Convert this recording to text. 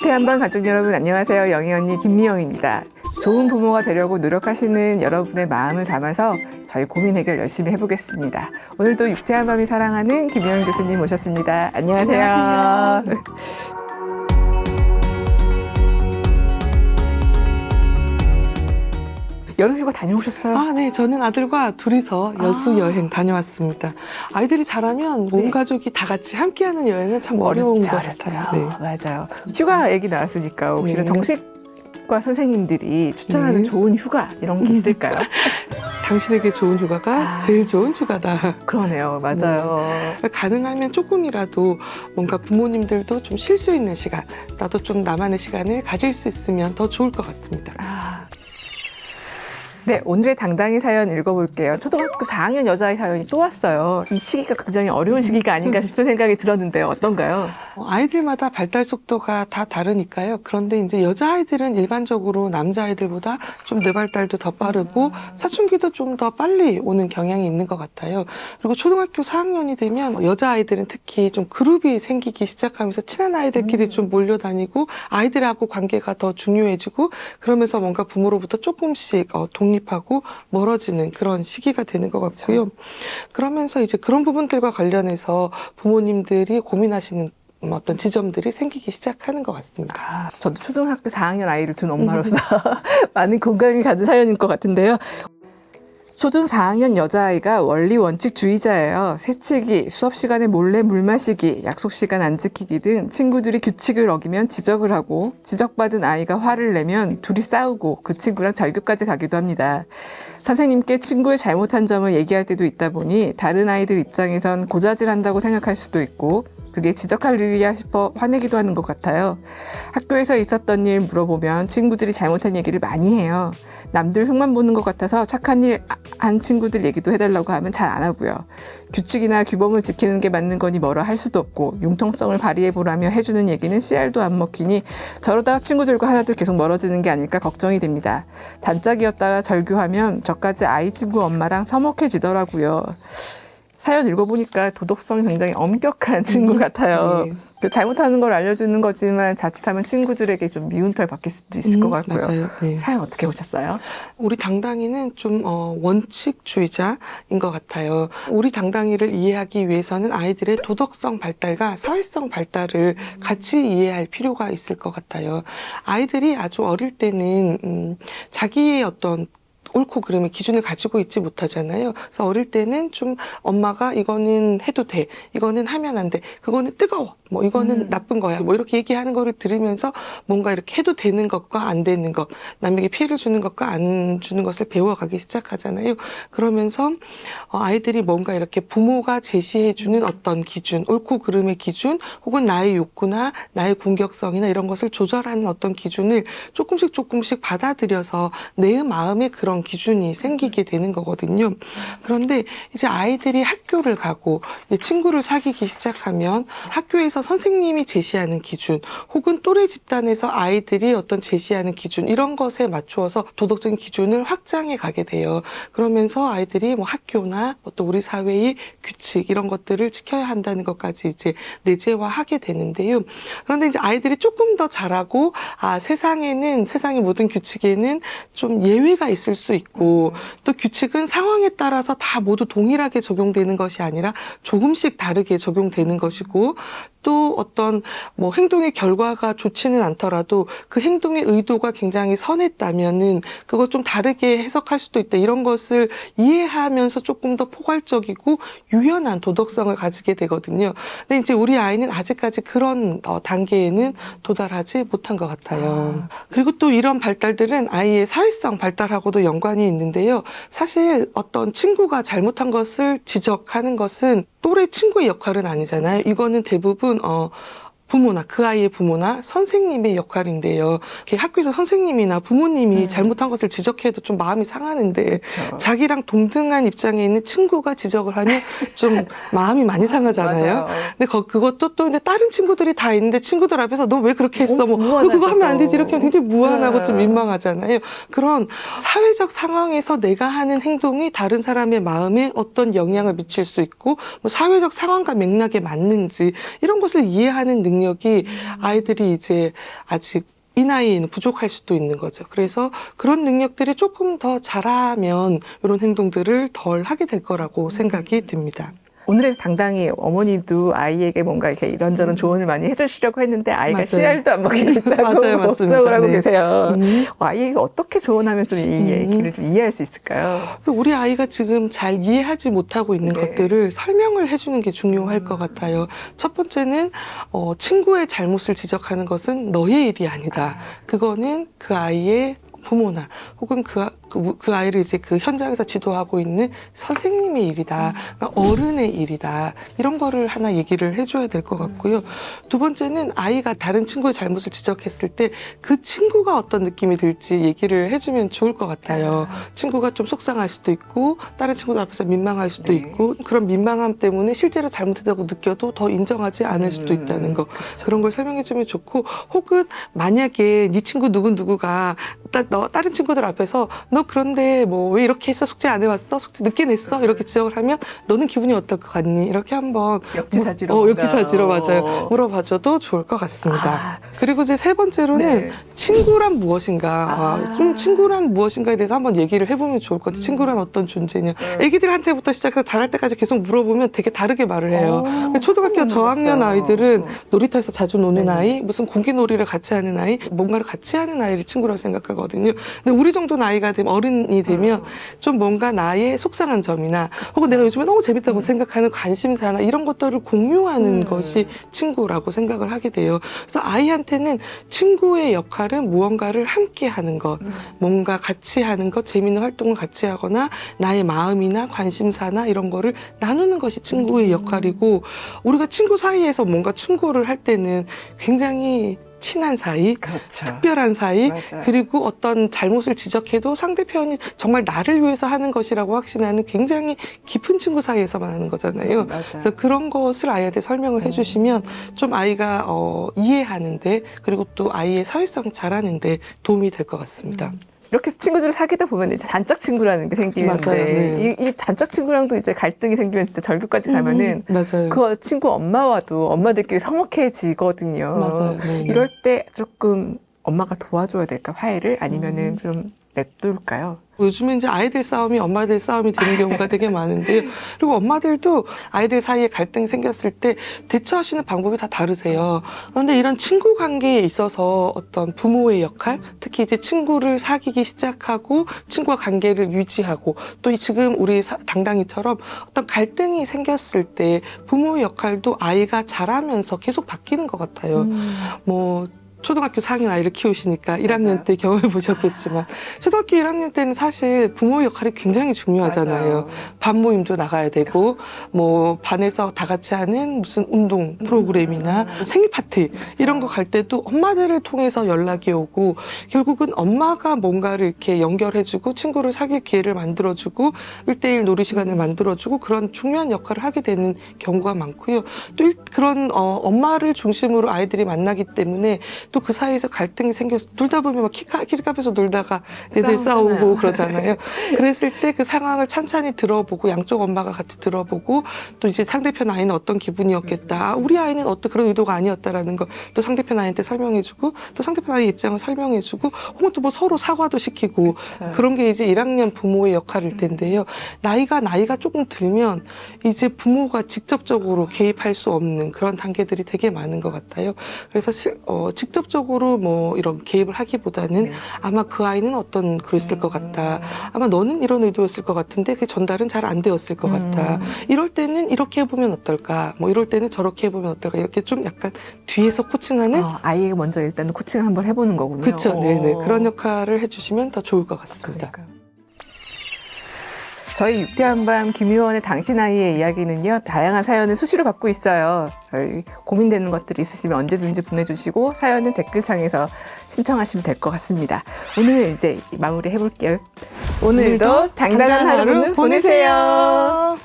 태안방 가족 여러분 안녕하세요. 영희 언니 김미영입니다. 좋은 부모가 되려고 노력하시는 여러분의 마음을 담아서 저희 고민 해결 열심히 해보겠습니다. 오늘도 유쾌한 밤이 사랑하는 김미영 교수님 모셨습니다. 안녕하세요. 안녕하세요. 여름 휴가 다녀오셨어요? 네. 저는 아들과 둘이서 여수 여행 다녀왔습니다. 아이들이 자라면 온 네. 가족이 다 같이 함께하는 여행은 참 어려운 것 같아요. 네. 맞아요. 휴가 얘기 나왔으니까 혹시 네. 정식과 선생님들이 추천하는 네. 좋은 휴가 이런 게 있을까요? 당신에게 좋은 휴가가 제일 좋은 휴가다. 그러네요. 맞아요. 가능하면 조금이라도 뭔가 부모님들도 좀 쉴 수 있는 시간, 나도 좀 나만의 시간을 가질 수 있으면 더 좋을 것 같습니다. 네, 오늘의 당당히 사연 읽어볼게요. 초등학교 4학년 여자아이 사연이 또 왔어요. 이 시기가 굉장히 어려운 시기가 아닌가 싶은 생각이 들었는데요. 어떤가요? 아이들마다 발달 속도가 다 다르니까요. 그런데 이제 여자아이들은 일반적으로 남자아이들보다 좀 뇌발달도 더 빠르고 사춘기도 좀 더 빨리 오는 경향이 있는 것 같아요. 그리고 초등학교 4학년이 되면 여자아이들은 특히 좀 그룹이 생기기 시작하면서 친한 아이들끼리 좀 몰려다니고 아이들하고 관계가 더 중요해지고 그러면서 뭔가 부모로부터 조금씩 독립하고 멀어지는 그런 시기가 되는 것 같고요. 그러면서 이제 그런 부분들과 관련해서 부모님들이 고민하시는 어떤 지점들이 생기기 시작하는 것 같습니다. 저도 초등학교 4학년 아이를 둔 엄마로서 많은 공감이 가는 사연일 것 같은데요. 초등 4학년 여자아이가 원리 원칙주의자예요. 새치기, 수업 시간에 몰래 물 마시기, 약속 시간 안 지키기 등 친구들이 규칙을 어기면 지적을 하고 지적받은 아이가 화를 내면 둘이 싸우고 그 친구랑 절교까지 가기도 합니다. 선생님께 친구의 잘못한 점을 얘기할 때도 있다 보니 다른 아이들 입장에선 고자질한다고 생각할 수도 있고 그게 지적할 일이야 싶어 화내기도 하는 것 같아요. 학교에서 있었던 일 물어보면 친구들이 잘못한 얘기를 많이 해요. 남들 흉만 보는 것 같아서 착한 일 한 친구들 얘기도 해달라고 하면 잘 안 하고요. 규칙이나 규범을 지키는 게 맞는 거니 뭐라 할 수도 없고 융통성을 발휘해보라며 해주는 얘기는 씨알도 안 먹히니 저러다가 친구들과 하나둘 계속 멀어지는 게 아닐까 걱정이 됩니다. 단짝이었다가 절교하면 저까지 아이 친구 엄마랑 서먹해지더라고요. 사연 읽어보니까 도덕성이 굉장히 엄격한 친구 같아요. 네. 잘못하는 걸 알려주는 거지만 자칫하면 친구들에게 좀 미운털 받길 수도 있을 것 같고요. 맞아요. 네. 사연 어떻게 보셨어요? 우리 당당이는 좀 원칙주의자인 것 같아요. 우리 당당이를 이해하기 위해서는 아이들의 도덕성 발달과 사회성 발달을 같이 이해할 필요가 있을 것 같아요. 아이들이 아주 어릴 때는 자기의 어떤 옳고 그름의 기준을 가지고 있지 못하잖아요. 그래서 어릴 때는 좀 엄마가 이거는 해도 돼, 이거는 하면 안 돼, 그거는 뜨거워, 뭐 이거는 나쁜 거야, 뭐 이렇게 얘기하는 거를 들으면서 뭔가 이렇게 해도 되는 것과 안 되는 것, 남에게 피해를 주는 것과 안 주는 것을 배워가기 시작하잖아요. 그러면서 아이들이 뭔가 이렇게 부모가 제시해주는 어떤 기준, 옳고 그름의 기준, 혹은 나의 욕구나 나의 공격성이나 이런 것을 조절하는 어떤 기준을 조금씩 받아들여서 내 마음에 그런 기준이 생기게 되는 거거든요. 그런데 이제 아이들이 학교를 가고 친구를 사귀기 시작하면 학교에서 선생님이 제시하는 기준 혹은 또래 집단에서 아이들이 어떤 제시하는 기준 이런 것에 맞추어서 도덕적인 기준을 확장해 가게 돼요. 그러면서 아이들이 뭐 학교나 또 우리 사회의 규칙 이런 것들을 지켜야 한다는 것까지 이제 내재화하게 되는데요. 그런데 이제 아이들이 조금 더 자라고 세상의 모든 규칙에는 좀 예외가 있을 수 있고 또 규칙은 상황에 따라서 다 모두 동일하게 적용되는 것이 아니라 조금씩 다르게 적용되는 것이고 또 어떤 뭐 행동의 결과가 좋지는 않더라도 그 행동의 의도가 굉장히 선했다면은 그거 좀 다르게 해석할 수도 있다. 이런 것을 이해하면서 조금 더 포괄적이고 유연한 도덕성을 가지게 되거든요. 근데 이제 우리 아이는 아직까지 그런 단계에는 도달하지 못한 것 같아요. 그리고 또 이런 발달들은 아이의 사회성 발달하고도 연관이 있는데요. 사실 어떤 친구가 잘못한 것을 지적하는 것은 또래 친구의 역할은 아니잖아요. 이거는 대부분 부모나 그 아이의 부모나 선생님의 역할인데요. 학교에서 선생님이나 부모님이 잘못한 것을 지적해도 좀 마음이 상하는데 그쵸. 자기랑 동등한 입장에 있는 친구가 지적을 하면 좀 마음이 많이 상하잖아요. 맞아요. 근데 그것도 또 이제 다른 친구들이 다 있는데 친구들 앞에서 너 왜 그렇게 했어? 뭐 무안하죠, 그거 하면 안 되지. 또. 이렇게 하면 굉장히 무안하고 좀 네. 민망하잖아요. 그런 사회적 상황에서 내가 하는 행동이 다른 사람의 마음에 어떤 영향을 미칠 수 있고 뭐 사회적 상황과 맥락에 맞는지 이런 것을 이해하는 능력이 아이들이 이제 아직 이 나이에는 부족할 수도 있는 거죠. 그래서 그런 능력들이 조금 더 자라면 이런 행동들을 덜 하게 될 거라고 생각이 듭니다. 오늘에서 당당히 어머니도 아이에게 뭔가 이렇게 이런저런 조언을 많이 해주시려고 했는데 아이가 맞아요. 씨알도 안 먹겠다고 맞아요, 맞습니다. 걱정을 하고 네. 계세요. 아이에게 어떻게 조언하면 좀 이 얘기를 좀 이해할 수 있을까요? 우리 아이가 지금 잘 이해하지 못하고 있는 네. 것들을 설명을 해주는 게 중요할 것 같아요. 첫 번째는 친구의 잘못을 지적하는 것은 너의 일이 아니다. 그거는 그 아이의 부모나 혹은 그 아이를 이제 그 현장에서 지도하고 있는 선생님의 일이다. 그러니까 어른의 일이다. 이런 거를 하나 얘기를 해줘야 될 것 같고요. 두 번째는 아이가 다른 친구의 잘못을 지적했을 때 그 친구가 어떤 느낌이 들지 얘기를 해주면 좋을 것 같아요. 친구가 좀 속상할 수도 있고 다른 친구들 앞에서 민망할 수도 네. 있고 그런 민망함 때문에 실제로 잘못했다고 느껴도 더 인정하지 않을 수도 있다는 거. 그런 걸 설명해주면 좋고 혹은 만약에 네 친구 누구누구가 다른 친구들 앞에서 너 그런데 뭐 왜 이렇게 했어? 숙제 안 해왔어? 숙제 늦게 냈어? 이렇게 지적을 하면 너는 기분이 어떨 것 같니? 이렇게 한번 역지사지로 역지사지로 맞아요. 물어봐줘도 좋을 것 같습니다. 그리고 이제 세 번째로는 네. 친구란 무엇인가? 좀 친구란 무엇인가에 대해서 한번 얘기를 해보면 좋을 것 같아요. 친구란 어떤 존재냐? 애기들한테부터 시작해서 자랄 때까지 계속 물어보면 되게 다르게 말을 해요. 초등학교 저학년 아이들은 놀이터에서 자주 노는 아이, 무슨 공기놀이를 같이 하는 아이, 뭔가를 같이 하는 아이를 친구라고 생각하거든요. 근데 우리 정도 나이가 되면 어른이 되면 좀 뭔가 나의 속상한 점이나 혹은 내가 요즘에 너무 재밌다고 생각하는 관심사나 이런 것들을 공유하는 것이 친구라고 생각을 하게 돼요. 그래서 아이한테는 친구의 역할은 무언가를 함께 하는 것, 뭔가 같이 하는 것, 재미있는 활동을 같이 하거나 나의 마음이나 관심사나 이런 거를 나누는 것이 친구의 역할이고 우리가 친구 사이에서 뭔가 충고를 할 때는 굉장히 친한 사이, 그렇죠. 특별한 사이, 맞아요. 그리고 어떤 잘못을 지적해도 상대편이 정말 나를 위해서 하는 것이라고 확신하는 굉장히 깊은 친구 사이에서만 하는 거잖아요. 맞아요. 그래서 그런 것을 아이한테 설명을 해주시면 좀 아이가 이해하는데 그리고 또 아이의 사회성 자라는데 도움이 될 것 같습니다. 이렇게 친구들을 사귀다 보면 이제 단짝 친구라는 게 생기는데 맞아요. 네. 이 단짝 친구랑도 이제 갈등이 생기면 진짜 절교까지 가면은 맞아요. 그 친구 엄마와도 엄마들끼리 서먹해지거든요. 맞아요. 네. 이럴 때 조금 엄마가 도와줘야 될까 화해를 아니면은 좀 냅둘까요? 요즘에 이제 아이들 싸움이 엄마들 싸움이 되는 경우가 되게 많은데요. 그리고 엄마들도 아이들 사이에 갈등이 생겼을 때 대처하시는 방법이 다 다르세요. 그런데 이런 친구 관계에 있어서 어떤 부모의 역할, 특히 이제 친구를 사귀기 시작하고 친구와 관계를 유지하고 또 지금 우리 당당이처럼 어떤 갈등이 생겼을 때 부모의 역할도 아이가 자라면서 계속 바뀌는 것 같아요. 뭐 초등학교 4학년 아이를 키우시니까 1학년 때 경험해 보셨겠지만 초등학교 1학년 때는 사실 부모의 역할이 굉장히 중요하잖아요. 맞아요. 반 모임도 나가야 되고 뭐 반에서 다 같이 하는 무슨 운동 프로그램이나 생일 파티 이런 거 갈 때도 엄마들을 통해서 연락이 오고 결국은 엄마가 뭔가를 이렇게 연결해주고 친구를 사귈 기회를 만들어주고 1대1 놀이 시간을 만들어주고 그런 중요한 역할을 하게 되는 경우가 많고요. 또 그런 엄마를 중심으로 아이들이 만나기 때문에 또 그 사이에서 갈등이 생겨서 놀다 보면 막 키즈카페에서 놀다가 애들 싸우고 그러잖아요. 그랬을 때 그 상황을 찬찬히 들어보고 양쪽 엄마가 같이 들어보고 또 이제 상대편 아이는 어떤 기분이었겠다. 우리 아이는 어떤 그런 의도가 아니었다라는 거 또 상대편 아이한테 설명해주고 또 상대편 아이 입장을 설명해주고 혹은 또 뭐 서로 사과도 시키고 그런 게 이제 1학년 부모의 역할일 텐데요. 나이가 조금 들면 이제 부모가 직접적으로 개입할 수 없는 그런 단계들이 되게 많은 것 같아요. 그래서 직접적으로 뭐 이런 개입을 하기보다는 아마 그 아이는 어떤 그랬을 것 같다. 아마 너는 이런 의도였을 것 같은데 그 전달은 잘 안 되었을 것 같다. 이럴 때는 이렇게 해보면 어떨까? 뭐 이럴 때는 저렇게 해보면 어떨까? 이렇게 좀 약간 뒤에서 코칭하는 아이에게 먼저 일단 코칭을 한번 해보는 거군요. 그렇죠. 네네. 그런 역할을 해주시면 더 좋을 것 같습니다. 그러니까요. 저희 유쾌한 밤 김유원의 당신 아이의 이야기는요, 다양한 사연을 수시로 받고 있어요. 고민되는 것들이 있으시면 언제든지 보내주시고 사연은 댓글창에서 신청하시면 될 것 같습니다. 오늘 이제 마무리 해볼게요. 오늘도 당당한 하루 보내세요.